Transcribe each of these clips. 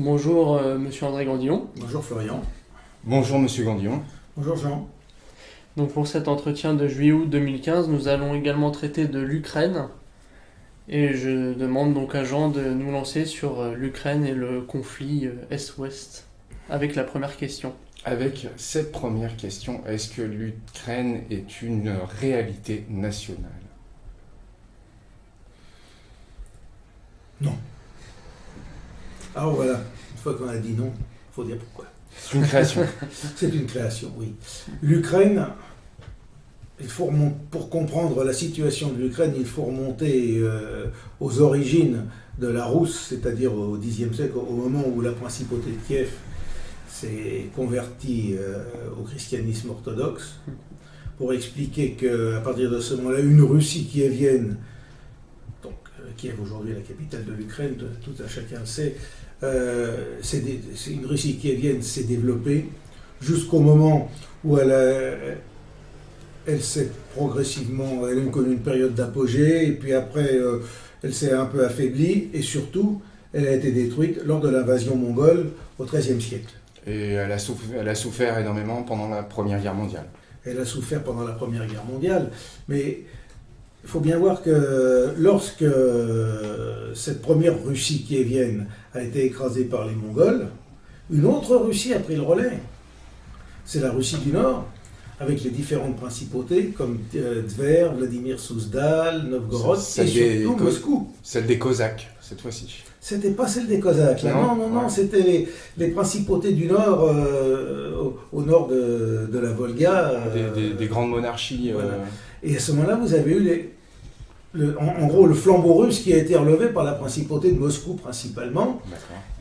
Bonjour Monsieur André Gandillon. Bonjour Florian. Bonjour Monsieur Gandillon. Bonjour Jean. Donc pour cet entretien de juillet-août 2015, nous allons également traiter de l'Ukraine. Et je demande donc à Jean de nous lancer sur l'Ukraine et le conflit Est-Ouest avec la première question. Avec cette première question, est-ce que l'Ukraine est une réalité nationale? Non. Alors voilà, une fois qu'on a dit non, il faut dire pourquoi. C'est une création. C'est une création, oui. L'Ukraine, pour comprendre la situation de l'Ukraine, il faut remonter aux origines de la Rousse, c'est-à-dire au Xe siècle, au moment où la principauté de Kiev s'est convertie au christianisme orthodoxe, pour expliquer qu'à partir de ce moment-là, une Russie kievienne, donc Kiev aujourd'hui est la capitale de l'Ukraine, tout un chacun le sait, c'est une Russie kievienne s'est développée jusqu'au moment où elle s'est progressivement, elle a connu une période d'apogée, et puis après elle s'est un peu affaiblie, et surtout elle a été détruite lors de l'invasion mongole au XIIIe siècle. Et elle a souffert énormément pendant la Première Guerre mondiale. Elle a souffert pendant la Première Guerre mondiale, mais il faut bien voir que lorsque cette première Russie kievienne a été écrasée par les Mongols, une autre Russie a pris le relais. C'est la Russie du Nord, avec les différentes principautés comme Tver, Vladimir Souzdal, Novgorod et surtout Moscou. Celle des Cosaques, cette fois-ci. C'était pas celle des Cosaques, là. Non, ouais. C'était les principautés du Nord, au nord de la Volga. Des grandes monarchies. Voilà. Et à ce moment-là, vous avez eu en gros le flambeau russe qui a été relevé par la principauté de Moscou principalement,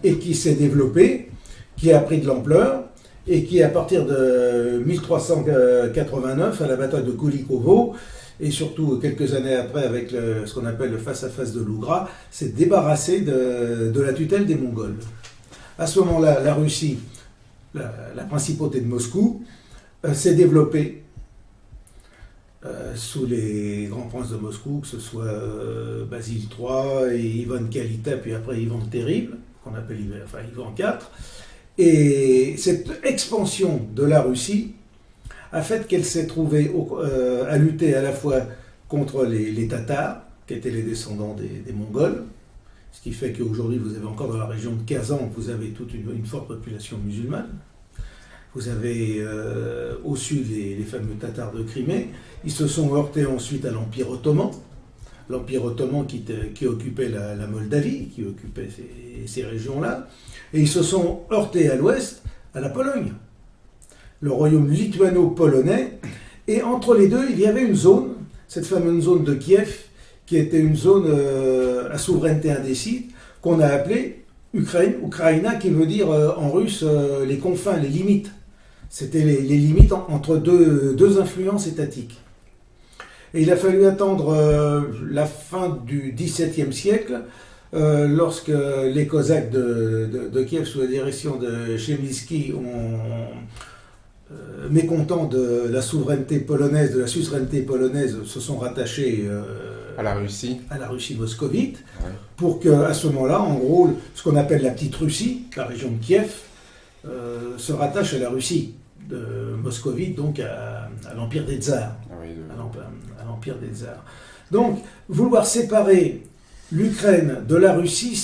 et qui s'est développé, qui a pris de l'ampleur, et qui à partir de 1389, à la bataille de Kulikovo, et surtout quelques années après avec ce qu'on appelle le face-à-face de Lougra, s'est débarrassé de la tutelle des Mongols. À ce moment-là, la Russie, la principauté de Moscou, s'est développée sous les grands princes de Moscou, que ce soit Basile III et Ivan Kalita, puis après Ivan le Terrible, qu'on appelle Ivan IV. Et cette expansion de la Russie a fait qu'elle s'est trouvée à lutter à la fois contre les Tatars, qui étaient les descendants des Mongols, ce qui fait qu'aujourd'hui vous avez encore dans la région de Kazan, vous avez toute une forte population musulmane. Vous avez au sud les fameux Tatars de Crimée. Ils se sont heurtés ensuite à l'Empire ottoman. L'Empire ottoman qui occupait la Moldavie, qui occupait ces régions-là. Et ils se sont heurtés à l'ouest à la Pologne, le royaume lituano-polonais. Et entre les deux, il y avait une zone, cette fameuse zone de Kiev, qui était une zone à souveraineté indécise, qu'on a appelée Ukraina, qui veut dire en russe les confins, les limites. C'était les limites entre deux influences étatiques. Et il a fallu attendre la fin du XVIIe siècle, lorsque les Cosaques de Kiev, sous la direction de Chemyski, mécontents de la souveraineté polonaise, se sont rattachés à la Russie moscovite, ouais. Pour qu'à ce moment-là, en gros, ce qu'on appelle la petite Russie, la région de Kiev, se rattache à la Russie de moscovite, donc à l'Empire des Tsars. À l'Empire des Tsars. Donc, vouloir séparer l'Ukraine de la Russie,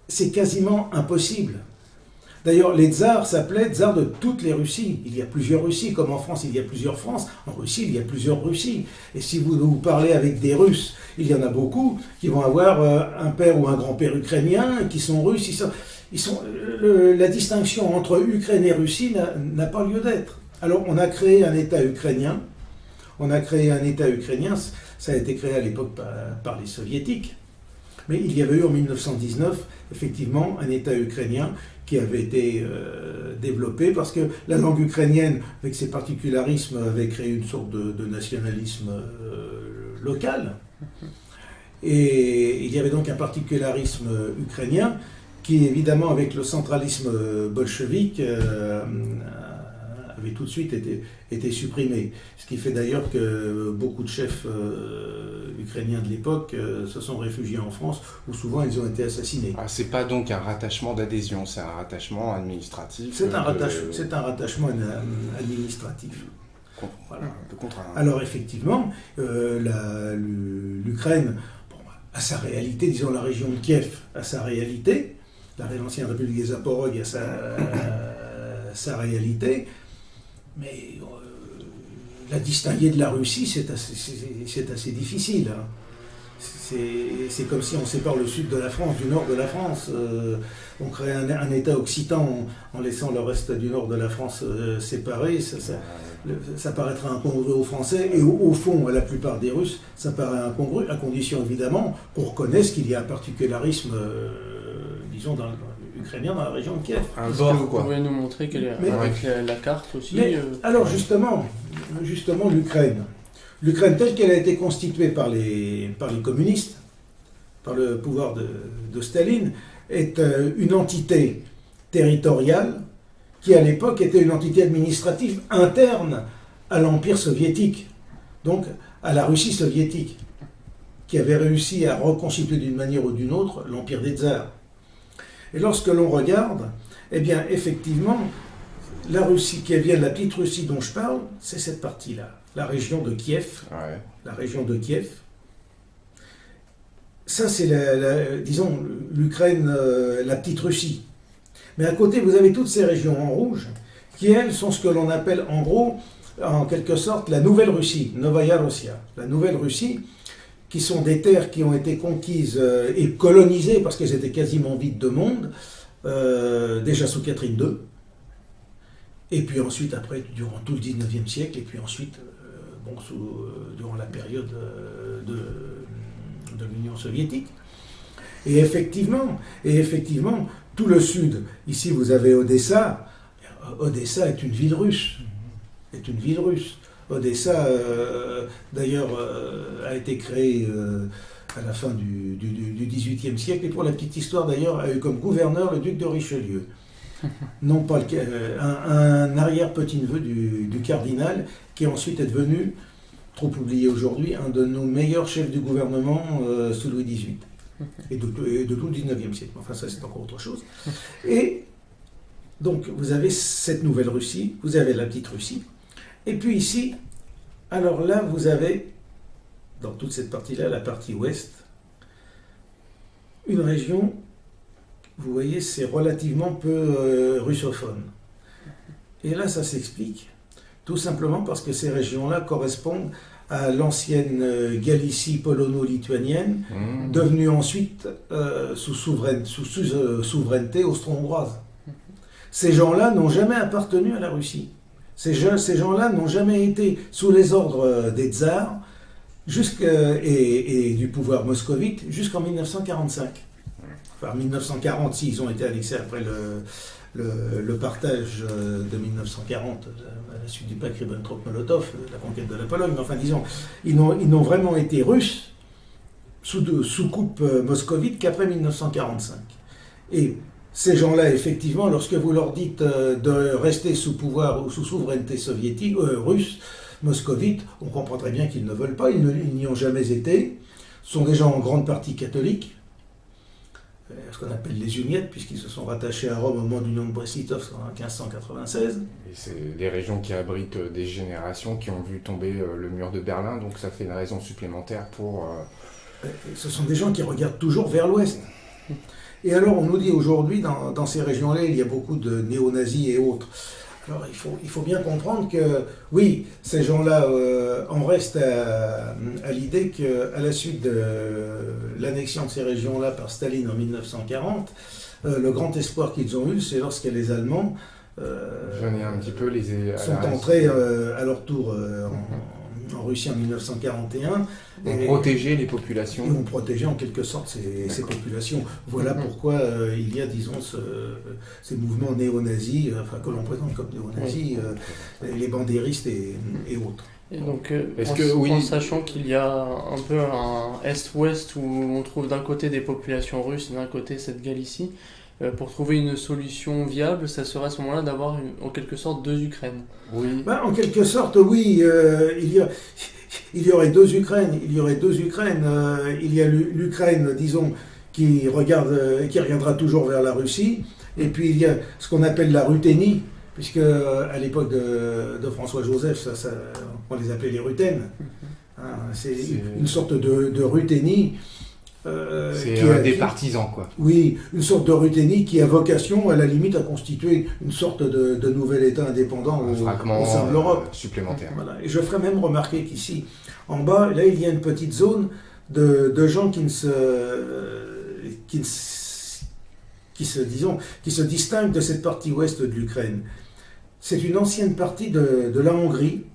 c'est quasiment impossible. D'ailleurs, les tsars s'appelaient tsars de toutes les Russies. Il y a plusieurs Russies, comme en France, il y a plusieurs France. En Russie, il y a plusieurs Russies. Et si vous parlez avec des Russes, il y en a beaucoup qui vont avoir un père ou un grand-père ukrainien, qui sont russes. La distinction entre Ukraine et Russie n'a pas lieu d'être. Alors, on a créé un État ukrainien. Ça a été créé à l'époque par les Soviétiques. Mais il y avait eu en 1919, effectivement, un État ukrainien qui avait été développé parce que la langue ukrainienne, avec ses particularismes, avait créé une sorte de nationalisme local. Et il y avait donc un particularisme ukrainien qui, évidemment, avec le centralisme bolchevique, avait tout de suite été supprimée. Ce qui fait d'ailleurs que beaucoup de chefs ukrainiens de l'époque se sont réfugiés en France, où souvent ils ont été assassinés. Ah, c'est pas donc un rattachement d'adhésion, c'est un rattachement administratif. C'est un rattachement administratif. Voilà, un peu contre un... Alors effectivement, l'Ukraine a sa réalité, disons la région de Kiev a sa réalité, l'ancienne République des Zaporog a sa réalité, mais la distinguer de la Russie, c'est assez difficile. Hein. C'est comme si on sépare le sud de la France du nord de la France. On crée un État occitan en laissant le reste du nord de la France séparé. Ça paraîtrait incongru aux Français et au fond, à la plupart des Russes, ça paraît incongru, à condition évidemment qu'on reconnaisse qu'il y a un particularisme, disons, ukrainien dans la région de Kiev. Est-ce que vous pouvez nous montrer avec la carte aussi Alors justement, l'Ukraine telle qu'elle a été constituée par les communistes, par le pouvoir de Staline, est une entité territoriale qui à l'époque était une entité administrative interne à l'Empire soviétique, donc à la Russie soviétique, qui avait réussi à reconstituer d'une manière ou d'une autre l'Empire des Tsars. Et lorsque l'on regarde, eh bien effectivement, la Russie qui vient de la petite Russie dont je parle, c'est cette partie-là, la région de Kiev. Ouais. La région de Kiev. Ça, c'est, disons, l'Ukraine, la petite Russie. Mais à côté, vous avez toutes ces régions en rouge, qui, elles, sont ce que l'on appelle, en gros, en quelque sorte, la Nouvelle Russie, Novaya Russia. La Nouvelle Russie, qui sont des terres qui ont été conquises et colonisées, parce qu'elles étaient quasiment vides de monde, déjà sous Catherine II, et puis ensuite, après, durant tout le 19e siècle, et puis ensuite, durant la période de l'Union soviétique. Et effectivement, tout le sud, ici vous avez Odessa. Odessa est une ville russe. Odessa, d'ailleurs, a été créée à la fin du XVIIIe siècle, et pour la petite histoire d'ailleurs, a eu comme gouverneur le duc de Richelieu. Non pas un arrière-petit-neveu du cardinal, qui ensuite est devenu, trop oublié aujourd'hui, un de nos meilleurs chefs du gouvernement sous Louis XVIII. Et de tout le XIXe siècle. Enfin, ça, c'est encore autre chose. Et donc, vous avez cette nouvelle Russie, vous avez la petite Russie. Et puis ici, alors là, vous avez, dans toute cette partie-là, la partie ouest, une région, vous voyez, c'est relativement peu russophone. Et là, ça s'explique, tout simplement parce que ces régions-là correspondent à l'ancienne Galicie polono-lituanienne, devenue ensuite sous souveraineté austro-hongroise. Ces gens-là n'ont jamais appartenu à la Russie. Ces gens-là n'ont jamais été sous les ordres des tsars et du pouvoir moscovite jusqu'en 1945. Enfin, 1940, si, ils ont été annexés après le partage de 1940, à la suite du pacte Ribbentrop-Molotov, la conquête de la Pologne, mais enfin disons, ils n'ont vraiment été russes sous coupe moscovite qu'après 1945. Et ces gens-là, effectivement, lorsque vous leur dites de rester sous pouvoir ou sous souveraineté soviétique, russe, moscovite, on comprend très bien qu'ils ne veulent pas, ils n'y ont jamais été. Ce sont des gens en grande partie catholiques, ce qu'on appelle les Uniètes, puisqu'ils se sont rattachés à Rome au moment du nom de Brest-Litovsk en 1596. Et c'est des régions qui abritent des générations qui ont vu tomber le mur de Berlin, donc ça fait une raison supplémentaire pour... Ce sont des gens qui regardent toujours vers l'ouest. Et alors on nous dit aujourd'hui, dans ces régions-là, il y a beaucoup de néo-nazis et autres. Alors il faut bien comprendre que, oui, ces gens-là en restent à l'idée qu'à la suite de l'annexion de ces régions-là par Staline en 1940, le grand espoir qu'ils ont eu, c'est lorsque les Allemands sont entrés à leur tour en Russie en 1941. Ont protégé les populations. Ils ont protégé en quelque sorte ces populations. Voilà pourquoi il y a, disons, ces mouvements néo-nazis, enfin, que l'on présente comme néo-nazis, les bandéristes et autres. Et donc, en sachant qu'il y a un peu un est-ouest où on trouve d'un côté des populations russes et d'un côté cette Galicie, Pour trouver une solution viable, ça serait à ce moment-là d'avoir en quelque sorte deux Ukraines. Oui. Ben, en quelque sorte, oui, il y aurait deux Ukraines. Il y aurait deux Ukraines. Il y a l'Ukraine, disons, qui regardera toujours vers la Russie. Et puis il y a ce qu'on appelle la Ruthénie, puisque à l'époque de François Joseph, on les appelait les Rutènes. Hein, c'est une sorte de Ruthénie. C'est des partisans, quoi. Oui, une sorte de Ruthénie qui a vocation, à la limite, à constituer une sorte de nouvel État indépendant Un fragment au sein de l'Europe. Supplémentaire. Voilà. Et je ferai même remarquer qu'ici, en bas, là, il y a une petite zone de gens qui se distinguent de cette partie ouest de l'Ukraine. C'est une ancienne partie de la Hongrie,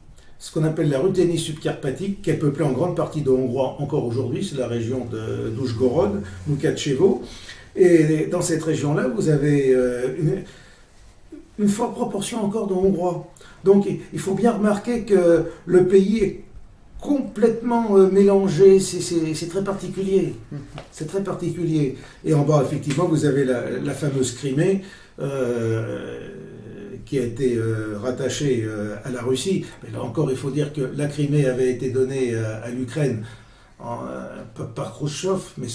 ce qu'on appelle la Ruthénie subcarpatique, qui est peuplée en grande partie de Hongrois encore aujourd'hui, c'est la région d'Oujgorod, Mukachevo. Et dans cette région-là, vous avez une forte proportion encore de Hongrois. Donc il faut bien remarquer que le pays est complètement mélangé, c'est très particulier. C'est très particulier. Et en bas, effectivement, vous avez la fameuse Crimée, qui a été rattachée à la Russie. Mais là encore, il faut dire que la Crimée avait été donnée à l'Ukraine par Khrouchtchev, mais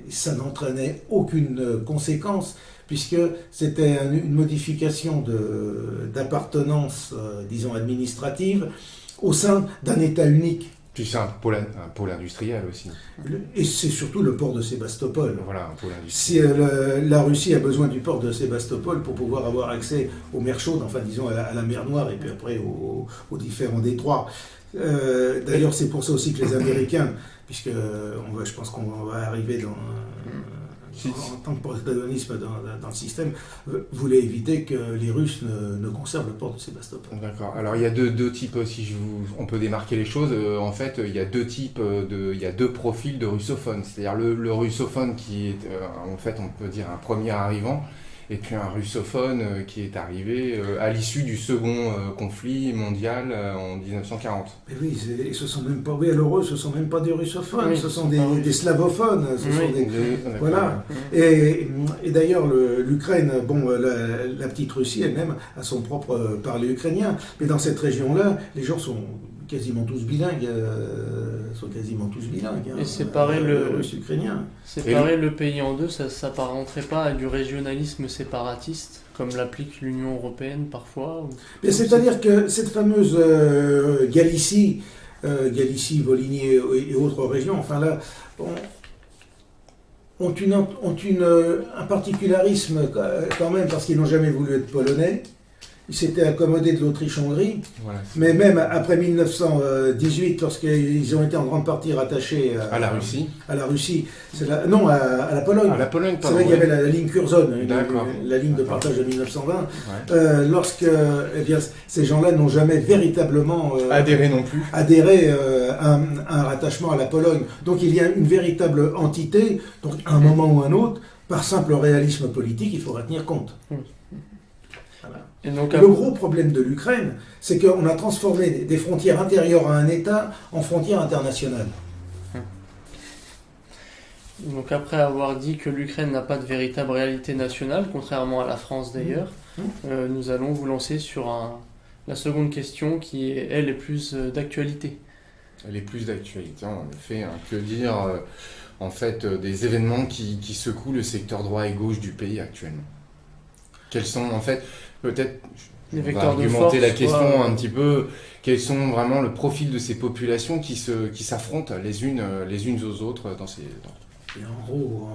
ça n'entraînait aucune conséquence, puisque c'était une modification d'appartenance, disons, administrative, au sein d'un État unique. Puis c'est un pôle industriel aussi. Et c'est surtout le port de Sébastopol. Voilà, un pôle industriel. Si la Russie a besoin du port de Sébastopol pour pouvoir avoir accès aux mers chaudes, enfin disons à la mer Noire et puis après aux différents détroits. D'ailleurs, c'est pour ça aussi que les Américains, puisque je pense qu'on va arriver en tant que protagonisme dans le système, voulait éviter que les Russes ne conservent le port de Sébastopol. D'accord. Alors il y a deux types, si on peut démarquer les choses, en fait il y a deux types, il y a deux profils de russophones. C'est-à-dire le russophone qui est, en fait on peut dire un premier arrivant, et puis un russophone qui est arrivé à l'issue du second conflit mondial en 1940. Mais oui, ce sont même pas, oui, alors eux, ce sont même pas des russophones, ce sont des slavophones, voilà. Et d'ailleurs, l'Ukraine, la petite Russie elle-même a son propre parler ukrainien, mais dans cette région-là, les gens sont quasiment tous bilingues, Et séparer le russe-ukrainien. Séparer le pays en deux, ça s'apparenterait pas à du régionalisme séparatiste, comme l'applique l'Union européenne parfois C'est-à-dire que cette fameuse Galicie, Volhynie et autres régions, enfin là, ont un particularisme quand même, parce qu'ils n'ont jamais voulu être polonais. Ils s'étaient accommodés de l'Autriche-Hongrie, voilà. Mais même après 1918, lorsqu'ils ont été en grande partie rattachés à la Russie, à la Pologne. À la Pologne, c'est vrai qu'il y avait la ligne Curzon, la ligne de partage de 1920. Ouais. Ces gens-là n'ont jamais véritablement adhéré non plus. Adhéré à un rattachement à la Pologne. Donc il y a une véritable entité. Donc à un moment ou un autre, par simple réalisme politique, il faudra tenir compte. Et donc, le gros problème de l'Ukraine, c'est qu'on a transformé des frontières intérieures à un État en frontières internationales. Donc après avoir dit que l'Ukraine n'a pas de véritable réalité nationale, contrairement à la France d'ailleurs, nous allons vous lancer sur la seconde question qui, elle, est plus d'actualité. Elle est plus d'actualité, en effet. Que dire en fait, des événements qui secouent le secteur droit et gauche du pays actuellement. Quels sont, en fait, peut-être, on va argumenter la question un petit peu, quels sont vraiment le profil de ces populations qui s'affrontent les unes aux autres dans ces... Et en gros,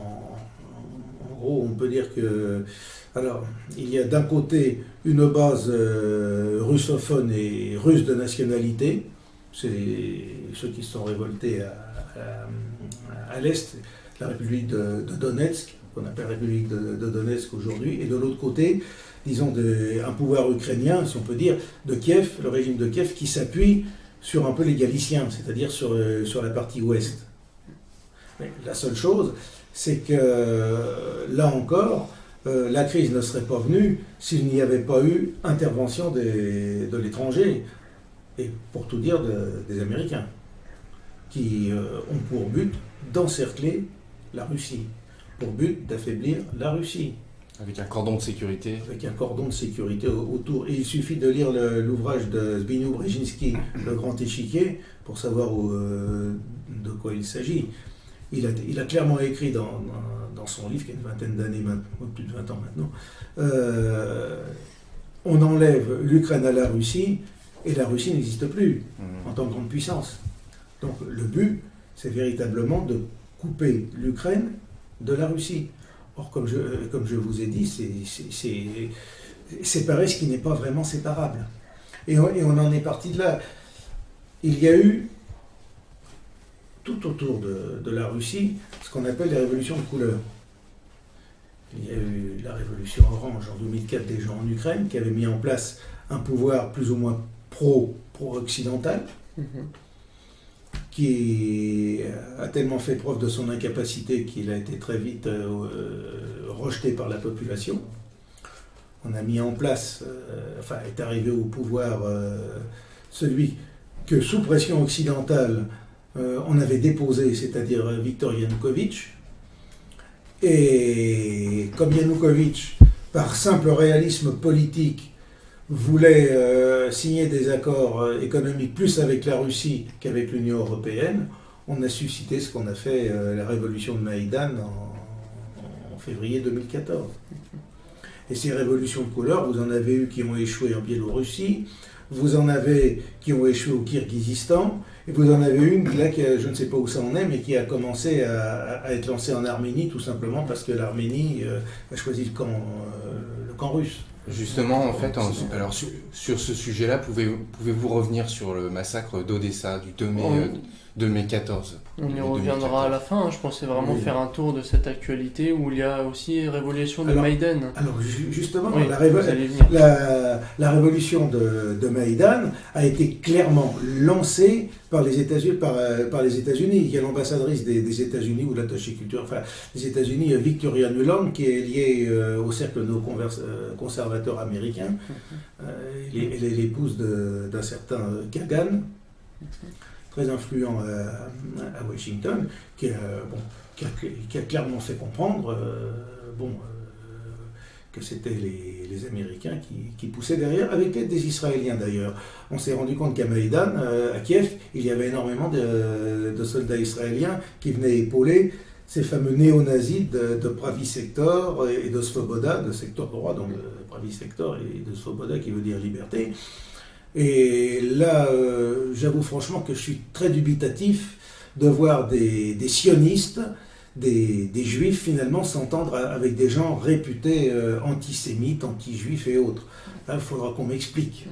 on peut dire que... Alors, il y a d'un côté une base russophone et russe de nationalité, c'est ceux qui se sont révoltés à l'Est, la République de Donetsk, qu'on appelle République de Donetsk aujourd'hui, et de l'autre côté, disons, un pouvoir ukrainien, si on peut dire, de Kiev, le régime de Kiev, qui s'appuie sur un peu les Galiciens, c'est-à-dire sur la partie ouest. Mais la seule chose, c'est que, là encore, la crise ne serait pas venue s'il n'y avait pas eu intervention de l'étranger, et pour tout dire, des Américains, qui ont pour but d'encercler la Russie, pour but d'affaiblir la Russie. Avec un cordon de sécurité. Avec un cordon de sécurité autour. Et il suffit de lire l'ouvrage de Zbigniew Brzezinski, Le Grand Échiquier, pour savoir de quoi il s'agit. Il a clairement écrit dans son livre, qui a une vingtaine d'années maintenant, plus de 20 ans maintenant, on enlève l'Ukraine à la Russie, et la Russie n'existe plus en tant que grande puissance. Donc le but, c'est véritablement de couper l'Ukraine de la Russie. Or, comme je vous ai dit, c'est séparer ce qui n'est pas vraiment séparable. Et on en est parti de là. Il y a eu, tout autour de la Russie, ce qu'on appelle les révolutions de couleur. Il y a eu la révolution orange en 2004 déjà en Ukraine, qui avait mis en place un pouvoir plus ou moins pro-occidental, qui a tellement fait preuve de son incapacité qu'il a été très vite rejeté par la population. On a mis en place, est arrivé au pouvoir celui que sous pression occidentale on avait déposé, c'est-à-dire Viktor Yanukovych. Et comme Yanukovych, par simple réalisme politique, voulait signer des accords économiques plus avec la Russie qu'avec l'Union européenne, on a suscité ce qu'on a fait la révolution de Maïdan en février 2014. Et ces révolutions de couleur, vous en avez eu qui ont échoué en Biélorussie, vous en avez qui ont échoué au Kirghizistan, et vous en avez une là, je ne sais pas où ça en est, mais qui a commencé à être lancée en Arménie, tout simplement parce que l'Arménie a choisi le camp russe. Justement, en fait, alors sur ce sujet-là, pouvez-vous revenir sur le massacre d'Odessa du 2 mai 14 On y reviendra à la fin, je pensais vraiment faire un tour de cette actualité où il y a aussi révolution de Maïdan. Alors justement, oui, la révolution de Maïdan a été clairement lancée par les États-Unis. Il y a l'ambassadrice des États-Unis ou l'attaché culture, des États-Unis, Victoria Nuland, qui est liée au cercle de nos conservateurs américains. Elle est l'épouse d'un certain Kagan, très influent à Washington, qui a clairement fait comprendre que c'était les Américains qui poussaient derrière, avec l'aide des Israéliens d'ailleurs. On s'est rendu compte qu'à Maïdan, à Kiev, il y avait énormément de soldats israéliens qui venaient épauler ces fameux néo-nazis de Pravi Sector et de Svoboda, de secteur droit, donc de Pravi Sector et de Svoboda qui veut dire liberté. Et là, j'avoue franchement que je suis très dubitatif de voir des sionistes, des juifs finalement s'entendre avec des gens réputés antisémites, anti-juifs et autres. Là, il faudra qu'on m'explique.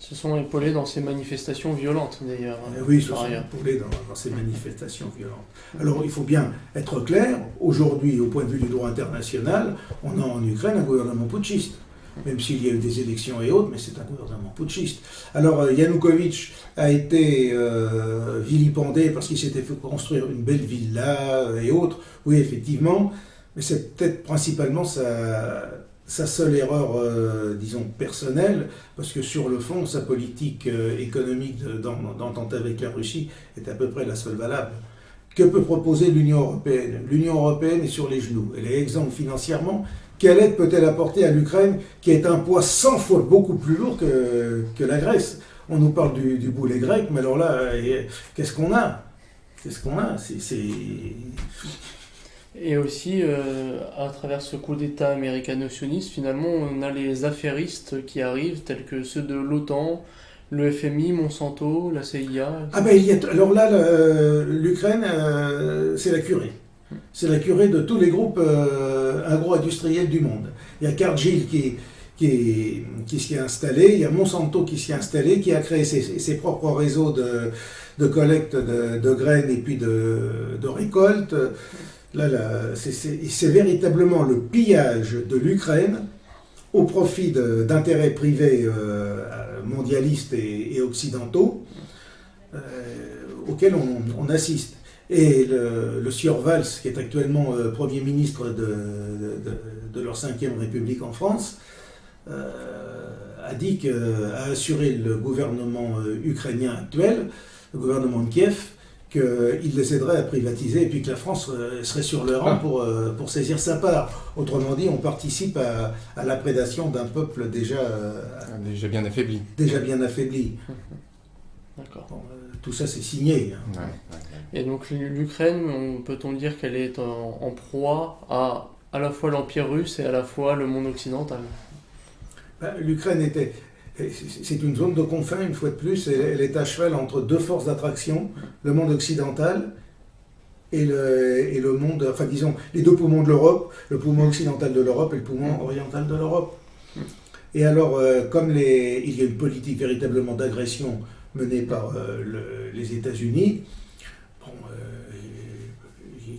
Ils se sont épaulés dans ces manifestations violentes d'ailleurs. Oui, ils se sont épaulés dans ces manifestations violentes. Alors il faut bien être clair, aujourd'hui au point de vue du droit international, on a en Ukraine un gouvernement putschiste. Même s'il y a eu des élections et autres, mais c'est un gouvernement putschiste. Alors Yanukovych a été vilipendé parce qu'il s'était fait construire une belle villa et autres. Oui, effectivement, mais c'est peut-être principalement sa seule erreur, disons, personnelle, parce que sur le fond, sa politique économique d'entente avec la Russie est à peu près la seule valable. Que peut proposer l'Union européenne ? L'Union européenne est sur les genoux. Elle est exsangue financièrement. Quelle aide peut-elle apporter à l'Ukraine, qui est un poids 100 fois beaucoup plus lourd que la Grèce ? On nous parle du boulet grec, mais alors là, qu'est-ce qu'on a ? Et aussi, à travers ce coup d'État américano-sioniste, finalement, on a les affairistes qui arrivent, tels que ceux de l'OTAN, le FMI, Monsanto, la CIA. Ah ben, alors là, l'Ukraine, c'est la curée. C'est la curée de tous les groupes agro-industriels du monde. Il y a Cargill qui s'y est installé, il y a Monsanto qui s'y est installé, qui a créé ses propres réseaux de collecte de graines et puis de récolte. Là, c'est véritablement le pillage de l'Ukraine au profit d'intérêts privés mondialistes et occidentaux auxquels on assiste. Et le sieur Valls, qui est actuellement Premier ministre de leur 5e République en France, a assuré le gouvernement ukrainien actuel, le gouvernement de Kiev, qu'il les aiderait à privatiser et puis que la France serait sur le rang pour saisir sa part. Autrement dit, on participe à la prédation d'un peuple déjà bien affaibli. Déjà bien affaibli. D'accord. Bon, tout ça, c'est signé. Hein. Et donc l'Ukraine, peut-on dire qu'elle est en proie à la fois l'Empire russe et à la fois le monde occidental? L'Ukraine c'est une zone de confins, une fois de plus, elle est à cheval entre deux forces d'attraction, le monde occidental et le monde, enfin disons, les deux poumons de l'Europe, le poumon occidental de l'Europe et le poumon oriental de l'Europe. Et alors, comme il y a une politique véritablement d'agression menée par les États-Unis,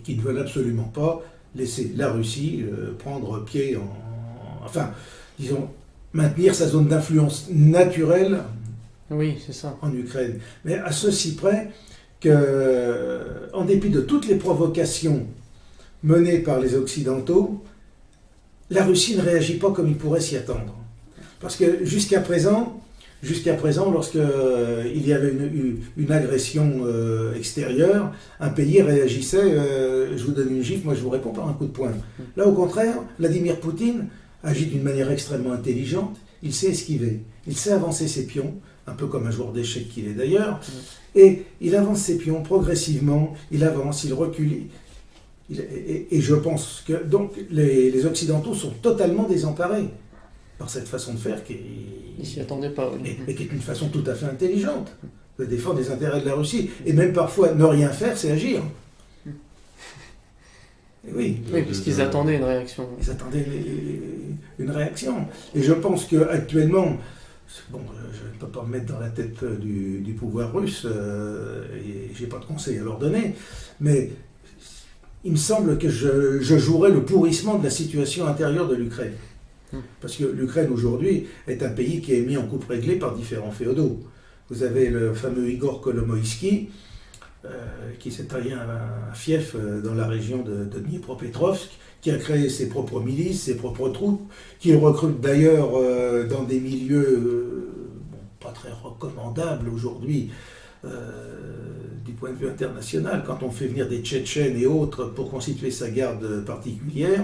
qui ne veulent absolument pas laisser la Russie prendre pied enfin, disons, maintenir sa zone d'influence naturelle en Ukraine. Mais à ceci près qu'en dépit de toutes les provocations menées par les Occidentaux, la Russie ne réagit pas comme il pourrait s'y attendre. Parce que jusqu'à présent, lorsqu'il y avait une agression extérieure, un pays réagissait, je vous donne une gifle, moi je vous réponds par un coup de poing. Là au contraire, Vladimir Poutine agit d'une manière extrêmement intelligente, il sait esquiver, il sait avancer ses pions, un peu comme un joueur d'échecs qu'il est d'ailleurs, et il avance ses pions progressivement, il avance, il recule, et je pense que donc les Occidentaux sont totalement désemparés par cette façon de faire qui ils s'y attendaient pas, et qui est une façon tout à fait intelligente de défendre les intérêts de la Russie, et même parfois ne rien faire, c'est agir. Oui, puisqu'ils attendaient une réaction. Ils attendaient une réaction. Et je pense qu'actuellement, bon, je ne peux pas me mettre dans la tête du pouvoir russe, et je n'ai pas de conseil à leur donner, mais il me semble que je jouerais le pourrissement de la situation intérieure de l'Ukraine. Parce que l'Ukraine aujourd'hui est un pays qui est mis en coupe réglée par différents féodaux. Vous avez le fameux Igor Kolomoïski, qui s'est taillé un fief dans la région de Dniepropetrovsk, qui a créé ses propres milices, ses propres troupes, qui recrute d'ailleurs dans des milieux pas très recommandables aujourd'hui du point de vue international. Quand on fait venir des Tchétchènes et autres pour constituer sa garde particulière,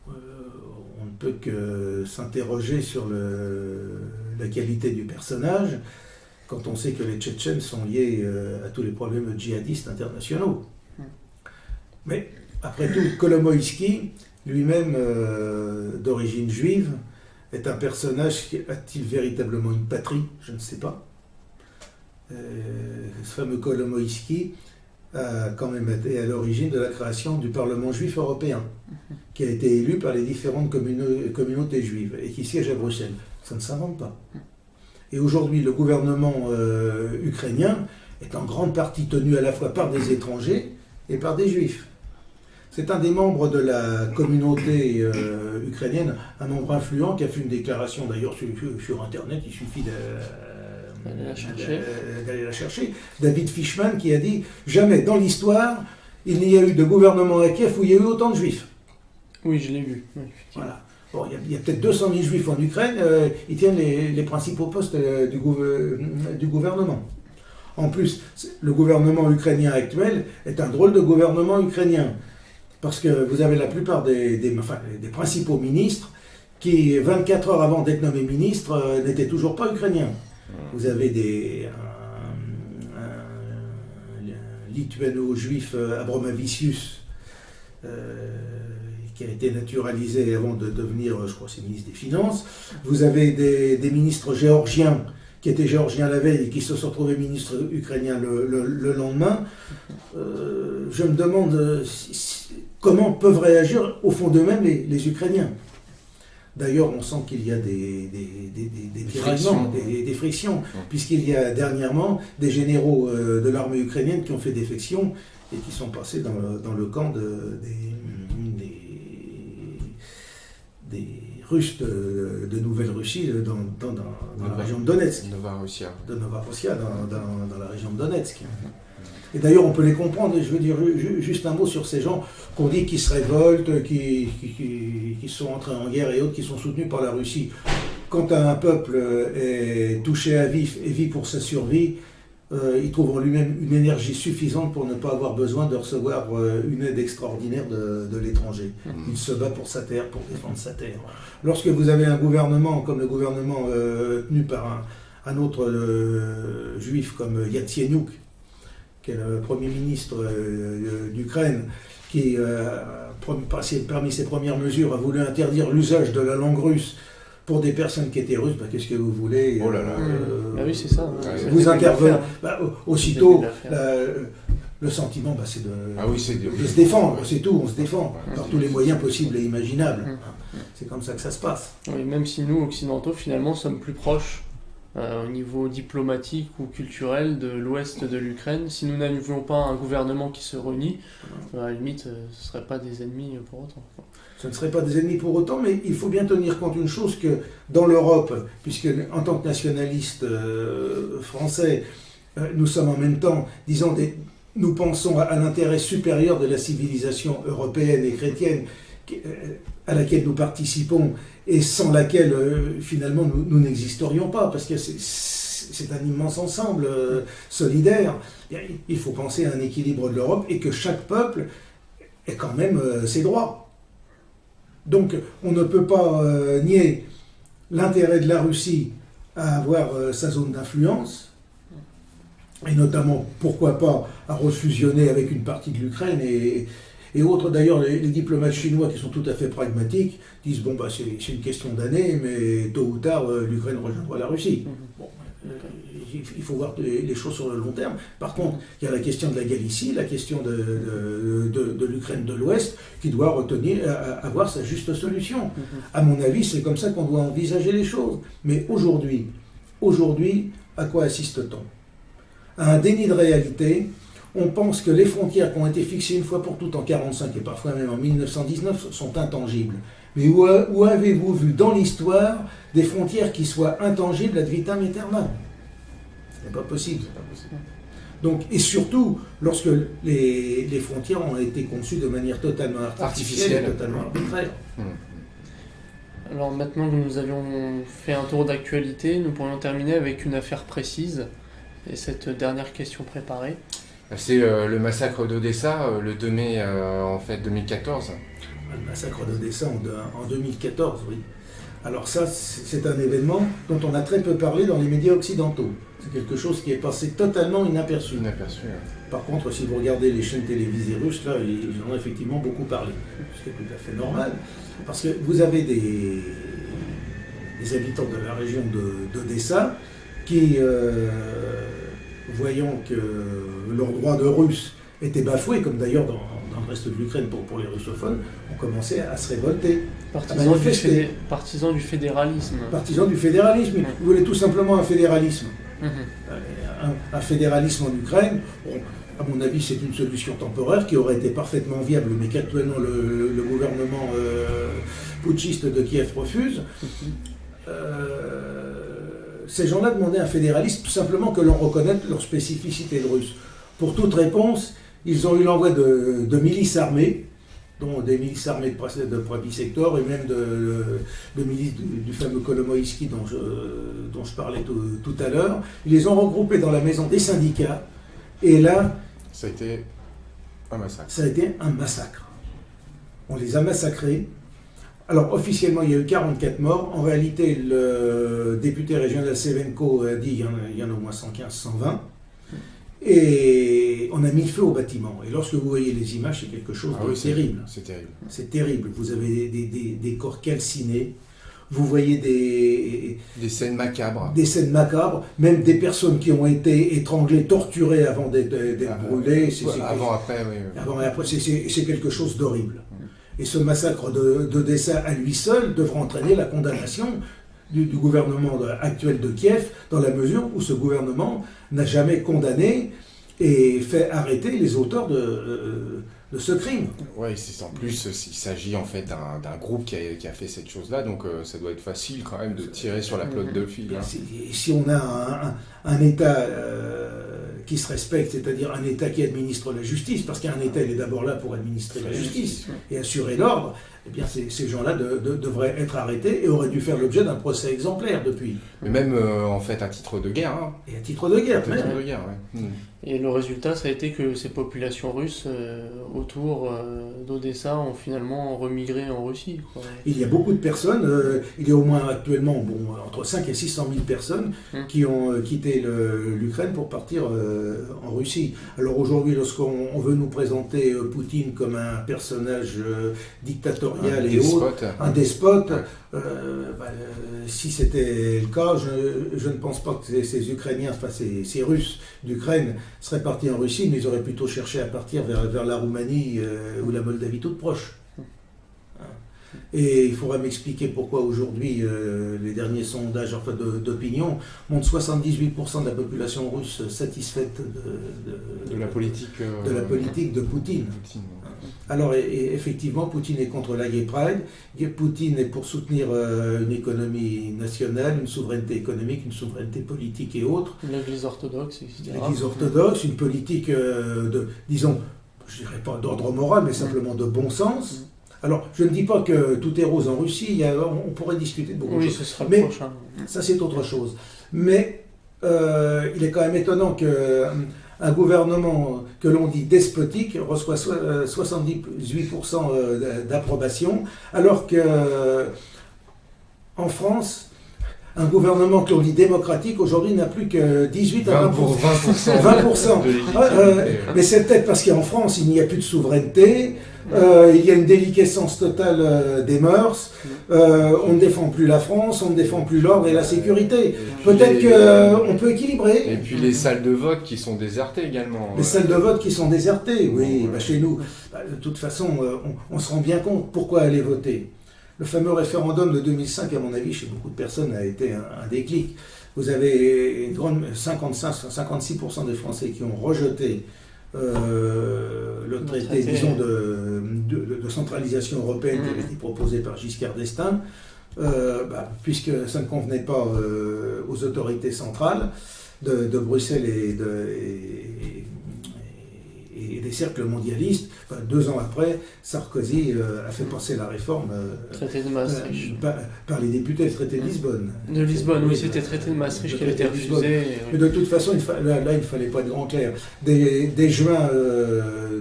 on ne peut que s'interroger sur la qualité du personnage, quand on sait que les Tchétchènes sont liés à tous les problèmes djihadistes internationaux. Mais, après tout, Kolomoïski, lui-même d'origine juive, est un personnage qui a-t-il véritablement une patrie? Je ne sais pas. Ce fameux Kolomoïski a quand même été à l'origine de la création du Parlement juif européen, qui a été élu par les différentes communautés juives et qui siège à Bruxelles. Ça ne s'invente pas. Et aujourd'hui, le gouvernement ukrainien est en grande partie tenu à la fois par des étrangers et par des juifs. C'est un des membres de la communauté ukrainienne, un membre influent qui a fait une déclaration, d'ailleurs sur Internet, il suffit d'aller la chercher. David Fishman qui a dit « Jamais dans l'histoire, il n'y a eu de gouvernement à Kiev où il y a eu autant de juifs. » Oui, je l'ai vu. Voilà. Bon, il y a peut-être 200 000 juifs en Ukraine, ils tiennent les principaux postes du gouvernement. En plus, le gouvernement ukrainien actuel est un drôle de gouvernement ukrainien, parce que vous avez la plupart des principaux ministres qui, 24 heures avant d'être nommés ministres, n'étaient toujours pas ukrainiens. Vous avez un lituano-juif, Abromavicius, qui a été naturalisé avant de devenir, je crois, c'est ministre des Finances. Vous avez des ministres géorgiens qui étaient géorgiens la veille et qui se sont retrouvés ministres ukrainiens le lendemain. Je me demande comment peuvent réagir au fond d'eux-mêmes les Ukrainiens. D'ailleurs, on sent qu'il y a des tiraillements, des frictions, puisqu'il y a dernièrement des généraux de l'armée ukrainienne qui ont fait défection et qui sont passés dans le camp des Russes de Nouvelle-Russie dans la région de Donetsk. De Novorossia, dans la région de Donetsk. Et d'ailleurs, on peut les comprendre. Je veux dire juste un mot sur ces gens qu'on dit qui se révoltent, qui sont entrés en guerre et autres, qui sont soutenus par la Russie. Quand un peuple est touché à vif et vit pour sa survie, il trouve en lui-même une énergie suffisante pour ne pas avoir besoin de recevoir une aide extraordinaire de l'étranger. Il se bat pour sa terre, pour défendre sa terre. Lorsque vous avez un gouvernement comme le gouvernement tenu par un autre juif comme Yatsenyuk, qui est le premier ministre d'Ukraine, qui, parmi ses premières mesures, a voulu interdire l'usage de la langue russe pour des personnes qui étaient russes, qu'est-ce que vous voulez Oh là là. Ah oui, c'est ça. Vous intervenez. Aussitôt, le sentiment, c'est de se défendre, c'est tout, on se défend, par tous les moyens possibles et imaginables. C'est comme ça que ça se passe. Oui, même si nous, occidentaux, finalement, sommes plus proches au niveau diplomatique ou culturel de l'ouest de l'Ukraine, si nous n'avions pas un gouvernement qui se réunit, à la limite, ce ne seraient pas des ennemis pour autant. Ce ne seraient pas des ennemis pour autant, mais il faut bien tenir compte d'une chose, que dans l'Europe, puisque en tant que nationalistes français, nous sommes en même temps, disons, nous pensons à l'intérêt supérieur de la civilisation européenne et chrétienne à laquelle nous participons et sans laquelle finalement nous n'existerions pas, parce que c'est un immense ensemble solidaire. Il faut penser à un équilibre de l'Europe et que chaque peuple ait quand même ses droits. Donc on ne peut pas nier l'intérêt de la Russie à avoir sa zone d'influence, et notamment, pourquoi pas, à refusionner avec une partie de l'Ukraine et autres. D'ailleurs, les diplomates chinois qui sont tout à fait pragmatiques disent c'est une question d'années, mais tôt ou tard, l'Ukraine rejoindra la Russie. Bon, il faut voir les choses sur le long terme. Par contre, il y a la question de la Galicie, la question de l'Ukraine de l'Ouest, qui doit avoir sa juste solution. À mon avis, c'est comme ça qu'on doit envisager les choses. Mais aujourd'hui, à quoi assiste-t-on? À un déni de réalité. On pense que les frontières qui ont été fixées une fois pour toutes en 1945 et parfois même en 1919 sont intangibles. Mais où avez-vous vu dans l'histoire des frontières qui soient intangibles ad vitam aeternam? Ce n'est pas possible. Donc, et surtout, lorsque les frontières ont été conçues de manière totalement artificielle et totalement arbitraire. Alors maintenant que nous avions fait un tour d'actualité, nous pourrions terminer avec une affaire précise. Et cette dernière question préparée. C'est le massacre d'Odessa, le 2 mai 2014. Le massacre d'Odessa en 2014, oui. Alors ça, c'est un événement dont on a très peu parlé dans les médias occidentaux. C'est quelque chose qui est passé totalement inaperçu. Par contre, si vous regardez les chaînes télévisées russes, là, ils en ont effectivement beaucoup parlé. Ce qui est tout à fait normal. Parce que vous avez des habitants de la région d'Odessa qui, voyant que leur droit de russe était bafoué, comme d'ailleurs dans le reste de l'Ukraine pour les russophones, ont commencé à se révolter, partisans du fédéralisme. Partisans du fédéralisme. Ils voulaient tout simplement un fédéralisme. Un fédéralisme en Ukraine. Bon, à mon avis, c'est une solution temporaire qui aurait été parfaitement viable, mais qu'actuellement le gouvernement putschiste de Kiev refuse. Ces gens-là demandaient un fédéralisme, tout simplement que l'on reconnaisse leur spécificité de russe. Pour toute réponse, ils ont eu l'envoi de milices armées, dont des milices armées de Pravi Sector et même de milices du fameux Kolomoïski dont je parlais tout à l'heure. Ils les ont regroupés dans la maison des syndicats, et là... Ça a été un massacre. Ça a été un massacre. On les a massacrés. Alors, officiellement, il y a eu 44 morts. En réalité, le député régional Sevenko a dit qu'il y en a au moins 115, 120. Et on a mis le feu au bâtiment. Et lorsque vous voyez les images, c'est quelque chose de terrible. C'est terrible. C'est terrible. Vous avez des corps calcinés. Vous voyez des scènes macabres. Des scènes macabres. Même des personnes qui ont été étranglées, torturées avant d'être brûlées. Avant, après, oui. Avant et après, c'est quelque chose d'horrible. Et ce massacre d'Odessa à lui seul devra entraîner la condamnation du gouvernement actuel de Kiev, dans la mesure où ce gouvernement n'a jamais condamné et fait arrêter les auteurs de ce crime. Oui, en plus, il s'agit en fait d'un groupe qui a fait cette chose-là, donc ça doit être facile quand même de tirer sur la pelote de fil. Si on a un État qui se respecte, c'est-à-dire un État qui administre la justice, parce qu'un État il est d'abord là pour administrer la justice et assurer l'ordre, eh bien ces gens-là devraient être arrêtés et auraient dû faire l'objet d'un procès exemplaire depuis. Mais même en fait à titre de guerre. Hein. Et à titre de guerre, À titre de guerre, ouais. Et le résultat, ça a été que ces populations russes autour d'Odessa ont finalement remigré en Russie, quoi. Il y a beaucoup de personnes, il y a au moins actuellement entre 5 et 600 000 personnes qui ont quitté l'Ukraine pour partir en Russie. Alors aujourd'hui, lorsqu'on veut nous présenter Poutine comme un personnage dictatorial un despote, si c'était le cas, je ne pense pas que ces Ukrainiens, enfin ces Russes d'Ukraine seraient partis en Russie, mais ils auraient plutôt cherché à partir vers la Roumanie ou la Moldavie toute proche. Et il faudra m'expliquer pourquoi aujourd'hui les derniers sondages d'opinion montrent 78% de la population russe satisfaite de la politique de Poutine. Alors effectivement, Poutine est contre la Gay Pride, Poutine est pour soutenir une économie nationale, une souveraineté économique, une souveraineté politique et autres. L'Église orthodoxe, etc. L'Église orthodoxe, une politique disons, je dirais pas d'ordre moral, mais simplement de bon sens. Alors, je ne dis pas que tout est rose en Russie, on pourrait discuter de beaucoup de choses. Oui, ce sera le prochain. Ça, c'est autre chose. Mais il est quand même étonnant qu'un gouvernement que l'on dit despotique reçoit 78% d'approbation, alors qu'en France, un gouvernement que l'on dit démocratique, aujourd'hui, n'a plus que 18 à 20%. 20%. Mais c'est peut-être parce qu'en France, il n'y a plus de souveraineté. Il y a une déliquescence totale des mœurs, on ne défend plus la France, on ne défend plus l'ordre et la sécurité. Peut-être qu'on peut équilibrer. Et puis les salles de vote qui sont désertées également. Les salles de vote qui sont désertées, oui, chez nous. De toute façon, on se rend bien compte pourquoi aller voter. Le fameux référendum de 2005, à mon avis, chez beaucoup de personnes, a été un déclic. Vous avez une grande 56% des Français qui ont rejeté le traité, disons, de centralisation européenne qui avait été proposé par Giscard d'Estaing, puisque ça ne convenait pas aux autorités centrales de Bruxelles et des cercles mondialistes. 2 ans après, Sarkozy a fait passer la réforme traité de Maastricht. Par les députés, le traité de Lisbonne. De Lisbonne, oui, c'était le traité de Maastricht qui a été refusé. Mais de toute façon, il ne fallait pas être grand clair. Dès juin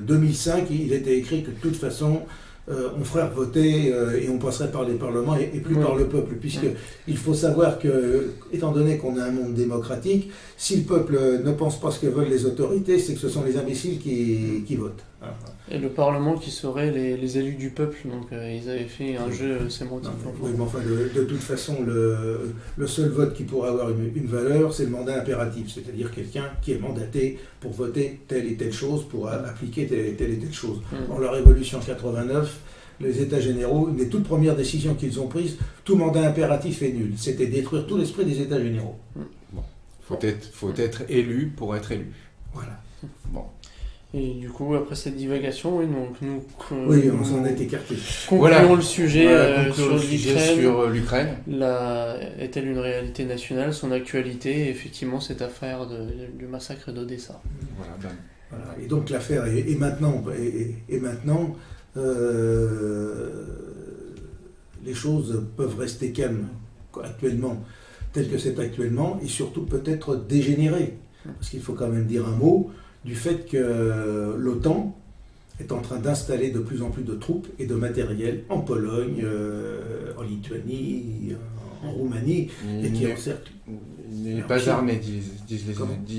2005, il était écrit que de toute façon, on ferait voter et on passerait par les parlements et plus par le peuple, puisqu'il faut savoir que, étant donné qu'on a un monde démocratique, si le peuple ne pense pas ce que veulent les autorités, c'est que ce sont les imbéciles qui votent. Et le Parlement qui serait les élus du peuple, donc ils avaient fait un jeu sémantique. Oui, mais enfin, de toute façon, le seul vote qui pourrait avoir une valeur, c'est le mandat impératif, c'est-à-dire quelqu'un qui est mandaté pour voter telle et telle chose, pour appliquer telle et telle chose. Dans la Révolution 89, les États généraux, une des toutes premières décisions qu'ils ont prises, tout mandat impératif est nul. C'était détruire tout l'esprit des États généraux. Bon. Faut être élu pour être élu. Voilà. Bon. Et du coup, après cette divagation, on s'en est écarté. Concluons le sujet sur l'Ukraine. Est-elle une réalité nationale, son actualité, et effectivement cette affaire du massacre d'Odessa. Voilà. Et donc l'affaire est maintenant, les choses peuvent rester calmes actuellement, telles que c'est actuellement, et surtout peut-être dégénérer. Parce qu'il faut quand même dire un mot du fait que l'OTAN est en train d'installer de plus en plus de troupes et de matériel en Pologne, en Lituanie, en Roumanie, et qui encerclent. Il n'est pas armé, dit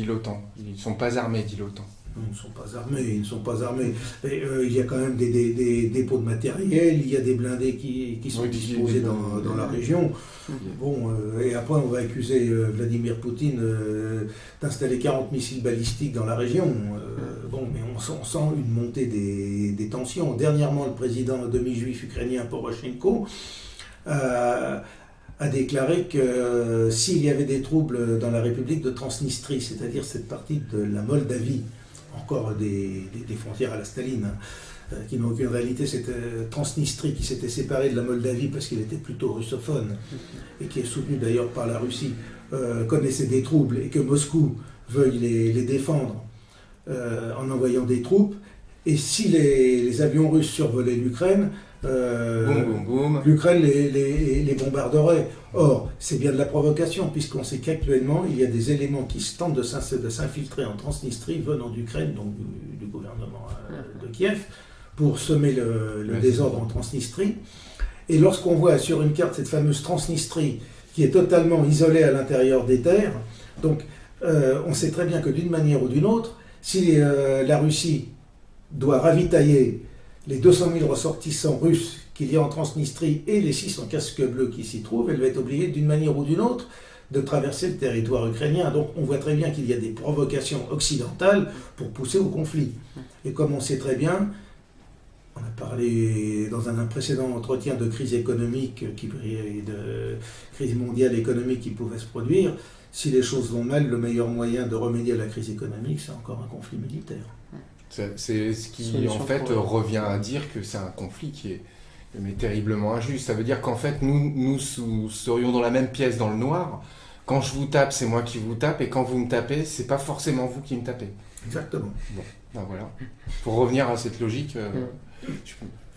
l'OTAN. Ils ne sont pas armés, dit l'OTAN. Ils ne sont pas armés. Et, il y a quand même des dépôts de matériel, il y a des blindés qui sont disposés dans la région. Bon, et après on va accuser Vladimir Poutine d'installer 40 missiles balistiques dans la région. Mais on sent une montée des tensions. Dernièrement, le président demi-juif ukrainien Poroshenko a déclaré que s'il y avait des troubles dans la République de Transnistrie, c'est-à-dire cette partie de la Moldavie, encore des frontières à la Staline, qui n'ont aucune réalité, cette Transnistrie qui s'était séparée de la Moldavie parce qu'il était plutôt russophone, et qui est soutenu d'ailleurs par la Russie, connaissait des troubles, et que Moscou veuille les défendre en envoyant des troupes. Et si les avions russes survolaient l'Ukraine, Boum, boum, boum. l'Ukraine les bombarderait. Or, c'est bien de la provocation, puisqu'on sait qu'actuellement, il y a des éléments qui tentent de s'infiltrer en Transnistrie venant d'Ukraine, donc du gouvernement de Kiev, pour semer le désordre en Transnistrie. Et lorsqu'on voit sur une carte cette fameuse Transnistrie, qui est totalement isolée à l'intérieur des terres, donc on sait très bien que d'une manière ou d'une autre, si la Russie doit ravitailler les 200 000 ressortissants russes qu'il y a en Transnistrie et les 600 casques bleus qui s'y trouvent, elle va être obligée d'une manière ou d'une autre de traverser le territoire ukrainien. Donc on voit très bien qu'il y a des provocations occidentales pour pousser au conflit. Et comme on sait très bien, on a parlé dans un précédent entretien de crise économique, et de crise mondiale économique qui pouvait se produire, si les choses vont mal, le meilleur moyen de remédier à la crise économique, c'est encore un conflit militaire. C'est ce qui, Solution en fait, revient à dire que c'est un conflit qui est mais terriblement injuste. Ça veut dire qu'en fait, nous serions dans la même pièce dans le noir. Quand je vous tape, c'est moi qui vous tape, et quand vous me tapez, c'est pas forcément vous qui me tapez. Exactement. Bon, ben voilà. Pour revenir à cette logique,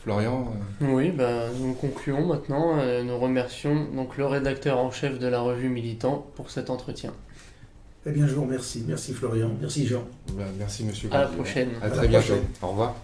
Florian. Oui, nous concluons maintenant. Nous remercions donc le rédacteur en chef de la revue Militant pour cet entretien. Eh bien, je vous remercie. Merci Florian. Merci Jean. Merci monsieur. À la prochaine. À très bientôt. Au revoir.